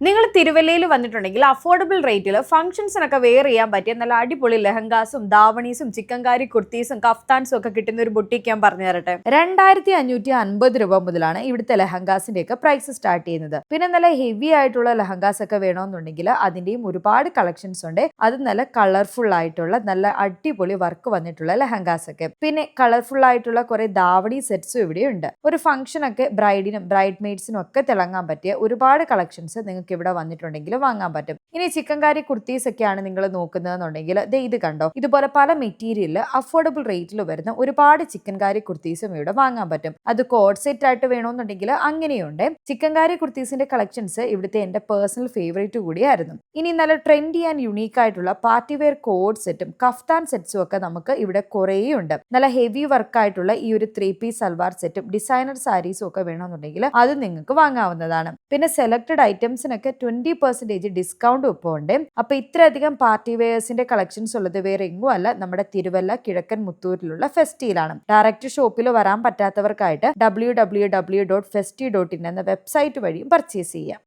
നിങ്ങൾ തിരുവല്ലയിൽ വന്നിട്ടുണ്ടെങ്കിൽ അഫോർഡബിൾ റേറ്റിൽ ഫംഗ്ഷൻസിനൊക്കെ വെയർ ചെയ്യാൻ പറ്റിയ നല്ല അടിപൊളി ലെഹങ്കാസും ദാവണീസും ചിക്കൻകാരി കുർത്തീസും കഫ്താൻസും ഒക്കെ കിട്ടുന്ന ഒരു ബുട്ടിക്ക് ഞാൻ പറഞ്ഞു തരട്ടെ. 2550 രൂപ മുതലാണ് ഇവിടുത്തെ ലെഹങ്കാസിന്റെ ഒക്കെ പ്രൈസ് സ്റ്റാർട്ട് ചെയ്യുന്നത്. പിന്നെ നല്ല ഹെവി ആയിട്ടുള്ള ലെഹങ്കാസ് ഒക്കെ വേണമെന്നുണ്ടെങ്കിൽ അതിന്റെയും ഒരുപാട് കളക്ഷൻസ് ഉണ്ട്. അത് നല്ല കളർഫുൾ ആയിട്ടുള്ള നല്ല അടിപൊളി വർക്ക് വന്നിട്ടുള്ള ലെഹങ്കാസ് ഒക്കെ, പിന്നെ കളർഫുൾ ആയിട്ടുള്ള കുറെ ദാവണി സെറ്റ്സും ഇവിടെ ഉണ്ട്. ഒരു ഫംഗ്ഷൻ ഒക്കെ ബ്രൈഡിനും ബ്രൈഡ് മെയ്ഡ്സിനും ഒക്കെ തിളങ്ങാൻ പറ്റിയ ഒരുപാട് കളക്ഷൻസ് നിങ്ങൾക്ക് ഇവിടെ വന്നിട്ടുണ്ടെങ്കിൽ വാങ്ങാൻ പറ്റും. ഇനി ചിക്കൻകാരി കുർത്തീസ് ഒക്കെയാണ് നിങ്ങൾ നോക്കുന്നതെന്നുണ്ടെങ്കിൽ ഇത് കണ്ടോ, ഇതുപോലെ പല മെറ്റീരിയലിൽ അഫോർഡബിൾ റേറ്റിൽ വരുന്ന ഒരുപാട് ചിക്കൻകാരി കുർത്തീസും ഇവിടെ വാങ്ങാൻ പറ്റും. അത് കോഡ് സെറ്റ് ആയിട്ട് വേണമെന്നുണ്ടെങ്കിൽ അങ്ങനെയുണ്ട്. ചിക്കൻകാരി കുർത്തീസിന്റെ കളക്ഷൻസ് ഇവിടുത്തെ എന്റെ പേഴ്സണൽ ഫേവറേറ്റ് കൂടിയായിരുന്നു. ഇനി നല്ല ട്രെൻഡി ആൻഡ് യുണീക്ക് ആയിട്ടുള്ള പാർട്ടി വെയർ കോഡ് സെറ്റും കഫ്താൻ സെറ്റ്സും ഒക്കെ നമുക്ക് ഇവിടെ കുറേയുണ്ട്. നല്ല ഹെവി വർക്ക് ആയിട്ടുള്ള ഈ ഒരു 3 പീസ് സൽവാർ സെറ്റും ഡിസൈനർ സാരീസും ഒക്കെ വേണമെന്നുണ്ടെങ്കിൽ അത് നിങ്ങൾക്ക് വാങ്ങാവുന്നതാണ്. പിന്നെ സെലക്ടഡ് ഐറ്റംസിനൊക്കെ 20% ഡിസ്കൗണ്ട് ഇപ്പോൾ ഉണ്ട്. അപ്പൊ ഇത്രയധികം പാർട്ടി വെയേഴ്സിന്റെ കളക്ഷൻസ് ഉള്ളത് വേറെ എങ്ങും അല്ല, നമ്മുടെ തിരുവല്ല കിഴക്കൻ മുത്തൂരിലുള്ള ഫെസ്റ്റിയിലാണ്. ഡയറക്റ്റ് ഷോപ്പിൽ വരാൻ പറ്റാത്തവർക്കായിട്ട് www.festi.in എന്ന വെബ്സൈറ്റ് വഴിയും പർച്ചേസ് ചെയ്യാം.